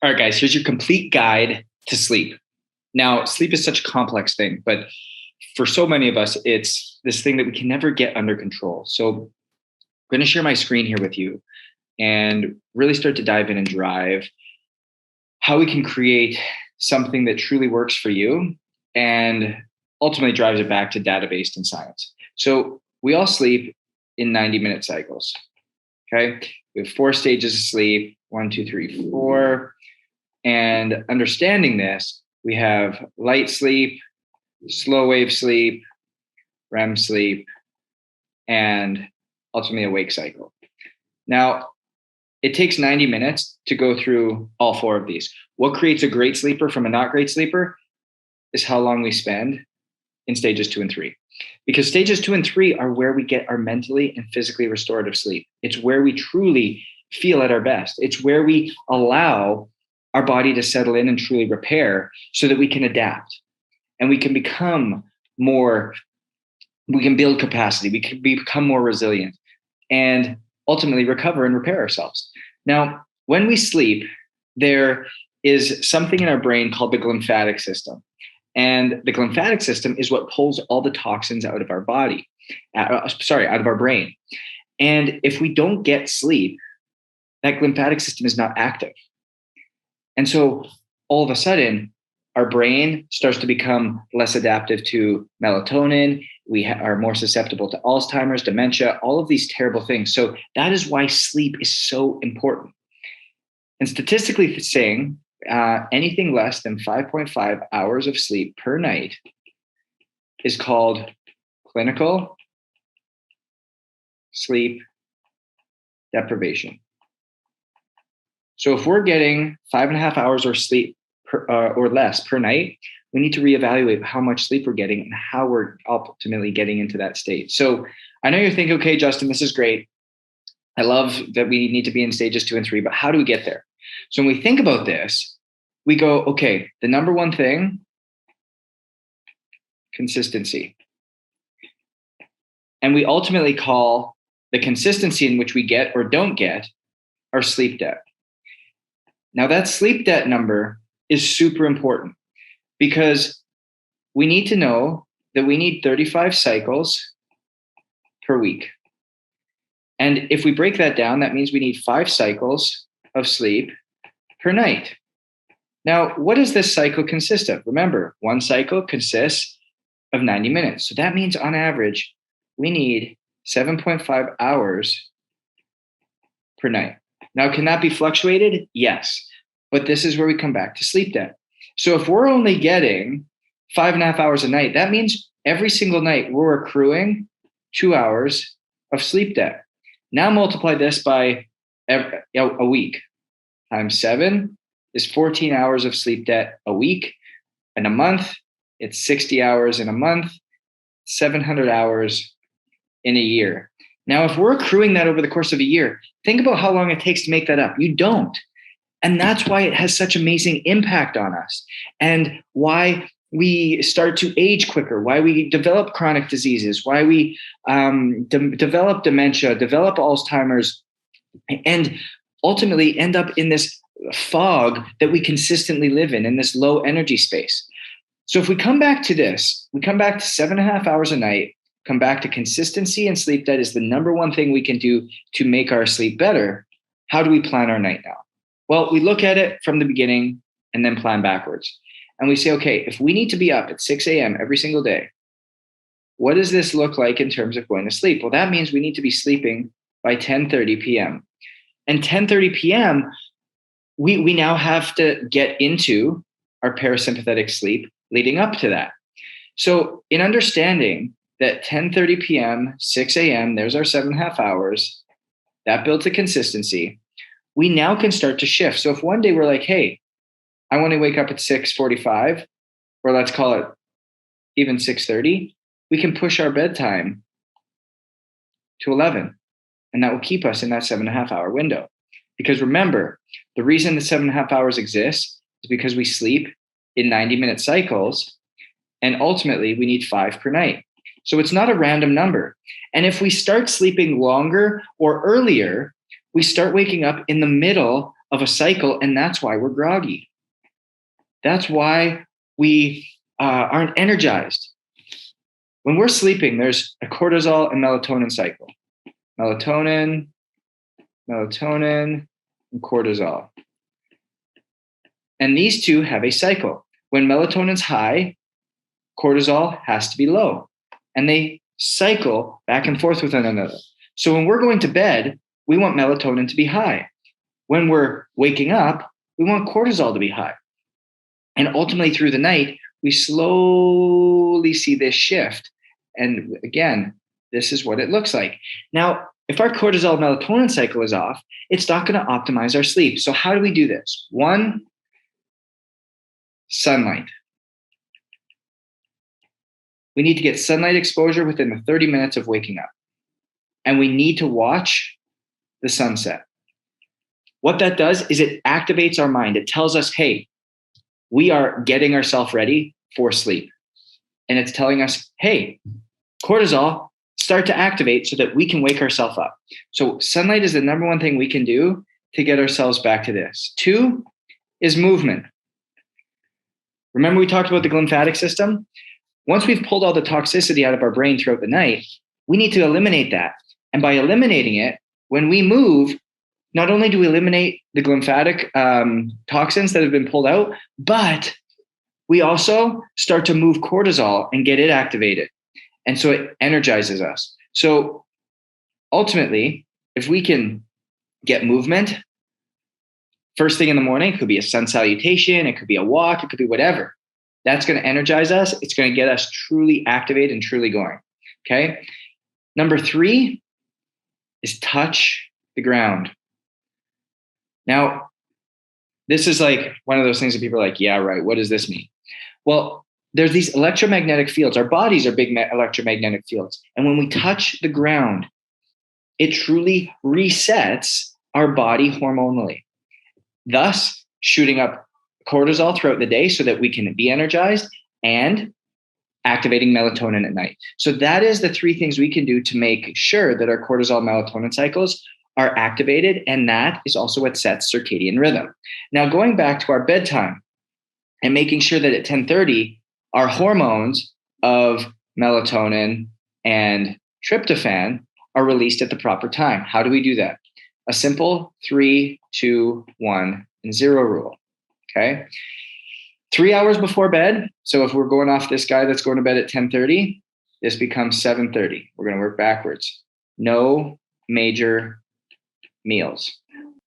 All right, guys, here's your complete guide to sleep. Now, sleep is such a complex thing, but for so many of us, it's this thing that we can never get under control. So I'm going to share my screen here with you and really start to dive in and drive how we can create something that truly works for you and ultimately drives it back to data-based and science. So we all sleep in 90-minute cycles. Okay. We have 4 stages of sleep, 1, 2, 3, 4. And understanding this, we have light sleep, slow wave sleep, REM sleep, and ultimately a wake cycle. Now, it takes 90 minutes to go through all 4 of these. What creates a great sleeper from a not great sleeper is how long we spend in stages 2 and 3. Because stages 2 and 3 are where we get our mentally and physically restorative sleep. It's where we truly feel at our best. It's where we allow our body to settle in and truly repair so that we can adapt and we can become more, we can build capacity, we can become more resilient and ultimately recover and repair ourselves. Now, when we sleep, there is something in our brain called the glymphatic system. And the glymphatic system is what pulls all the toxins out of our body, out of our brain. And if we don't get sleep, that glymphatic system is not active. And so all of a sudden, our brain starts to become less adaptive to melatonin. We are more susceptible to Alzheimer's, dementia, all of these terrible things. So that is why sleep is so important. And statistically saying, anything less than 5.5 hours of sleep per night is called clinical sleep deprivation. So if we're getting 5.5 hours or sleep or less per night, we need to reevaluate how much sleep we're getting and how we're ultimately getting into that state. So I know you're thinking, okay, Justin, this is great. I love that we need to be in stages 2 and 3, but how do we get there? So when we think about this, we go, okay, the number one thing, consistency. And we ultimately call the consistency in which we get or don't get our sleep debt. Now that sleep debt number is super important because we need to know that we need 35 cycles per week. And if we break that down, that means we need 5 cycles of sleep per night. Now, what does this cycle consist of? Remember, one cycle consists of 90 minutes. So that means on average, we need 7.5 hours per night. Now, can that be fluctuated? Yes. But this is where we come back to sleep debt. So if we're only getting 5.5 hours a night, that means every single night we're accruing 2 hours of sleep debt. Now multiply this by a week. Times 7 is 14 hours of sleep debt a week. In a month, it's 60 hours in a month, 700 hours in a year. Now, if we're accruing that over the course of a year, think about how long it takes to make that up. You don't. And that's why it has such amazing impact on us and why we start to age quicker, why we develop chronic diseases, why we develop dementia, develop Alzheimer's, and ultimately end up in this fog that we consistently live in this low energy space. So if we come back to this, we come back to 7.5 hours a night, come back to consistency and sleep debt is the number one thing we can do to make our sleep better. How do we plan our night now? Well, we look at it from the beginning and then plan backwards. And we say, okay, if we need to be up at 6 a.m. every single day, what does this look like in terms of going to sleep? Well, that means we need to be sleeping by 10:30 p.m. And 10:30 p.m., we now have to get into our parasympathetic sleep leading up to that. So in understanding that 10:30 p.m., 6 a.m., there's our 7.5 hours, that builds a consistency. We now can start to shift. So if one day we're like, hey, I want to wake up at 6:45, or let's call it even 6:30, we can push our bedtime to 11. And that will keep us in that 7.5 hour window. Because remember, the reason the 7.5 hours exists is because we sleep in 90-minute cycles. And ultimately, we need 5 per night. So it's not a random number. And if we start sleeping longer or earlier, we start waking up in the middle of a cycle, and that's why we're groggy. That's why we aren't energized. When we're sleeping, there's a cortisol and melatonin cycle. Melatonin, and cortisol. And these two have a cycle. When melatonin's high, cortisol has to be low. And they cycle back and forth with one another. So when we're going to bed, we want melatonin to be high. When we're waking up, we want cortisol to be high. And ultimately through the night, we slowly see this shift. And again, this is what it looks like. Now, if our cortisol melatonin cycle is off, it's not going to optimize our sleep. So how do we do this? One, sunlight. We need to get sunlight exposure within the 30 minutes of waking up. And we need to watch the sunset. What that does is it activates our mind. It tells us, hey, we are getting ourselves ready for sleep. And it's telling us, hey, cortisol, start to activate so that we can wake ourselves up. So sunlight is the number one thing we can do to get ourselves back to this. 2 is movement. Remember we talked about the glymphatic system? Once we've pulled all the toxicity out of our brain throughout the night, we need to eliminate that. And by eliminating it, when we move, not only do we eliminate the glymphatic toxins that have been pulled out, but we also start to move cortisol and get it activated. And so it energizes us. So ultimately, if we can get movement, first thing in the morning, it could be a sun salutation, it could be a walk, it could be whatever. That's going to energize us. It's going to get us truly activated and truly going. Okay. Number 3 is touch the ground. Now, this is like one of those things that people are like, yeah, right. What does this mean? Well, there's these electromagnetic fields. Our bodies are big electromagnetic fields. And when we touch the ground, it truly resets our body hormonally, thus shooting up cortisol throughout the day so that we can be energized and activating melatonin at night. So that is the 3 things we can do to make sure that our cortisol melatonin cycles are activated. And that is also what sets circadian rhythm. Now, going back to our bedtime and making sure that at 10:30, our hormones of melatonin and tryptophan are released at the proper time. How do we do that? A simple 3, 2, 1, and 0 rule. Okay. 3 hours before bed. So if we're going off this guy that's going to bed at 10:30, this becomes 7:30. We're going to work backwards. No major meals.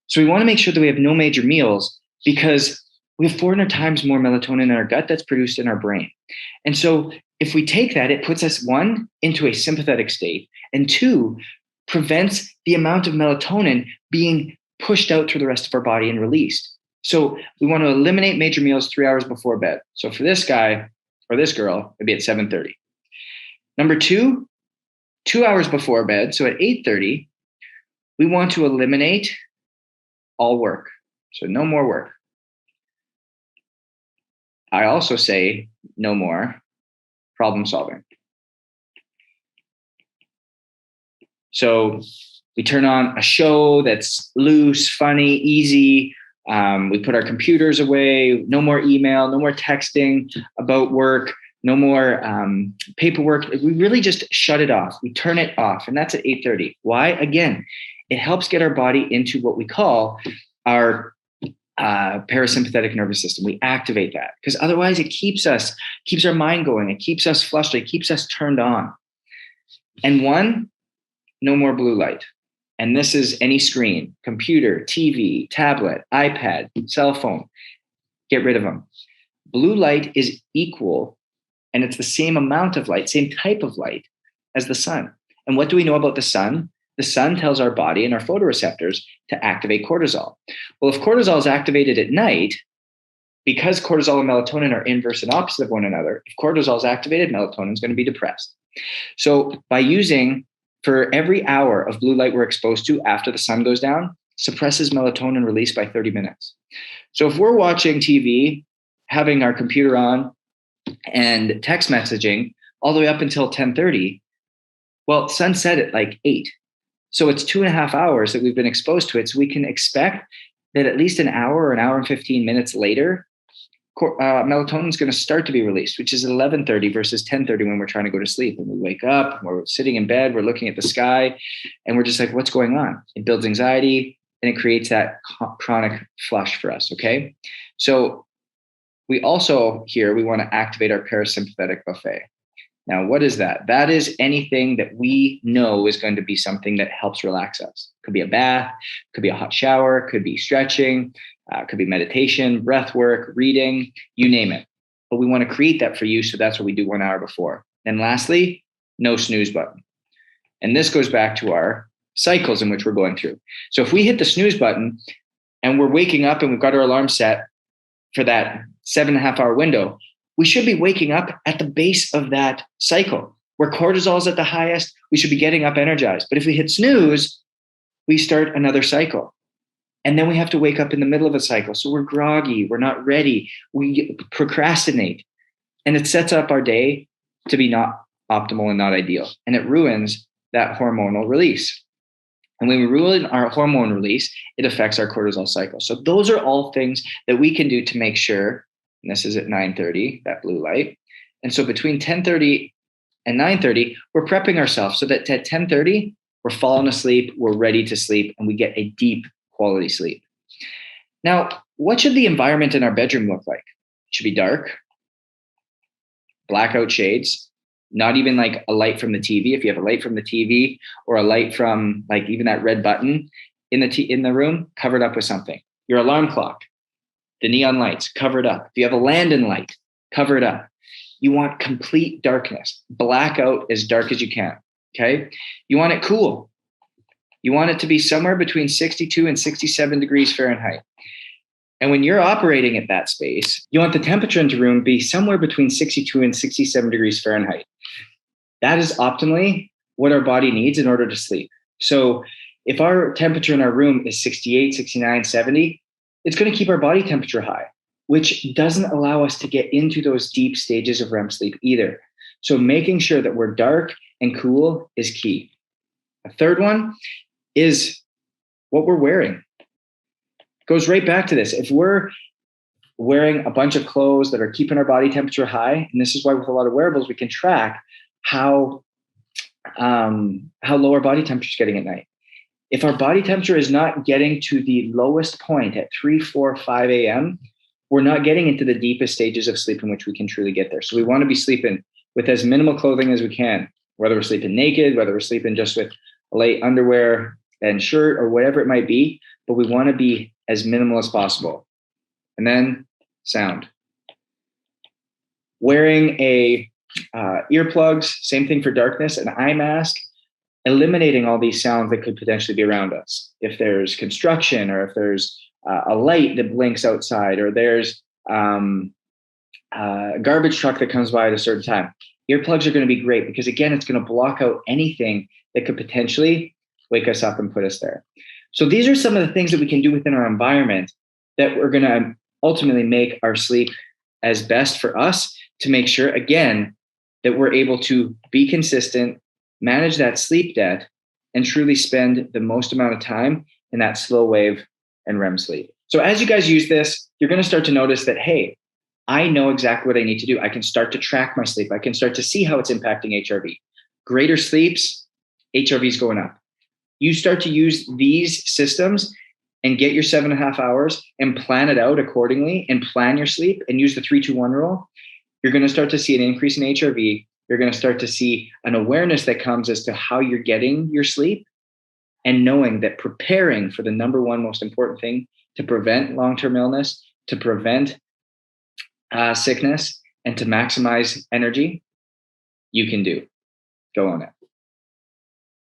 So we want to make sure that we have no major meals because we have 400 times more melatonin in our gut that's produced in our brain. And so if we take that, it puts us 1, into a sympathetic state, and 2, prevents the amount of melatonin being pushed out through the rest of our body and released. So we want to eliminate major meals 3 hours before bed. So for this guy or this girl, it'd be at 7:30. Number 2, 2 hours before bed. So at 8:30, we want to eliminate all work. So no more work. I also say no more problem solving. So we turn on a show that's loose, funny, easy. We put our computers away, no more email, no more texting about work, no more paperwork. We really just shut it off. We turn it off, and that's at 8:30. Why? Again, it helps get our body into what we call our parasympathetic nervous system. We activate that because otherwise it keeps our mind going. It keeps us flushed. It keeps us turned on. And 1, no more blue light. And this is any screen, computer, TV, tablet, iPad, cell phone. Get rid of them. Blue light is equal, and it's the same amount of light, same type of light as the sun. And what do we know about the sun? The sun tells our body and our photoreceptors to activate cortisol. Well, if cortisol is activated at night, because cortisol and melatonin are inverse and opposite of one another, if cortisol is activated, melatonin is going to be depressed. So by using, for every hour of blue light we're exposed to after the sun goes down, suppresses melatonin release by 30 minutes. So if we're watching TV, having our computer on and text messaging all the way up until 10:30, well, sunset at like 8. So it's 2.5 hours that we've been exposed to it. So we can expect that at least an hour or an hour and 15 minutes later, melatonin is going to start to be released, which is 11:30 versus 10:30 when we're trying to go to sleep. And we wake up, we're sitting in bed, we're looking at the sky, and we're just like, what's going on? It builds anxiety and it creates that chronic flush for us. Okay. So we also here, we want to activate our parasympathetic buffet. Now, what is that? That is anything that we know is going to be something that helps relax us. Could be a bath, could be a hot shower, could be stretching, could be meditation, breath work, reading, you name it. But we want to create that for you. So that's what we do 1 hour before. And lastly, no snooze button. And this goes back to our cycles in which we're going through. So if we hit the snooze button and we're waking up and we've got our alarm set for that 7.5 hour window, we should be waking up at the base of that cycle where cortisol is at the highest. We should be getting up energized. But if we hit snooze, we start another cycle. And then we have to wake up in the middle of a cycle. So we're groggy, we're not ready, we procrastinate. And it sets up our day to be not optimal and not ideal. And it ruins that hormonal release. And when we ruin our hormone release, it affects our cortisol cycle. So those are all things that we can do to make sure. And this is at 9:30, that blue light. And so between 10:30 and 9:30, we're prepping ourselves so that at 10:30, we're falling asleep, we're ready to sleep, and we get a deep quality sleep. Now, what should the environment in our bedroom look like? It should be dark, blackout shades, not even like a light from the TV. If you have a light from the TV or a light from like even that red button in the room, covered up with something. Your alarm clock, the neon lights, cover it up. If you have a Landon light, cover it up. You want complete darkness, blackout as dark as you can, okay? You want it cool. You want it to be somewhere between 62 and 67 degrees Fahrenheit. And when you're operating at that space, you want the temperature in the room be somewhere between 62 and 67 degrees Fahrenheit. That is optimally what our body needs in order to sleep. So if our temperature in our room is 68, 69, 70, it's going to keep our body temperature high, which doesn't allow us to get into those deep stages of REM sleep either. So making sure that we're dark and cool is key. A third one is what we're wearing. Goes right back to this. If we're wearing a bunch of clothes that are keeping our body temperature high, and this is why with a lot of wearables, we can track how low our body temperature is getting at night. If our body temperature is not getting to the lowest point at 3, 4, 5 a.m., we're not getting into the deepest stages of sleep in which we can truly get there. So we want to be sleeping with as minimal clothing as we can, whether we're sleeping naked, whether we're sleeping just with light underwear and shirt or whatever it might be, but we want to be as minimal as possible. And then sound. Wearing earplugs, same thing for darkness, an eye mask, eliminating all these sounds that could potentially be around us. If there's construction or if there's a light that blinks outside or there's a garbage truck that comes by at a certain time, earplugs are going to be great because, again, it's going to block out anything that could potentially wake us up and put us there. So these are some of the things that we can do within our environment that we're going to ultimately make our sleep as best for us to make sure, again, that we're able to be consistent, manage that sleep debt, and truly spend the most amount of time in that slow wave and REM sleep. So as you guys use this, you're going to start to notice that, hey, I know exactly what I need to do. I can start to track my sleep. I can start to see how it's impacting HRV. Greater sleeps, HRV is going up. You start to use these systems and get your 7.5 hours and plan it out accordingly and plan your sleep and use the 3-2-1 rule. You're going to start to see an increase in HRV. You're going to start to see an awareness that comes as to how you're getting your sleep and knowing that preparing for the number one most important thing to prevent long-term illness, to prevent sickness, and to maximize energy, you can do. Go on it.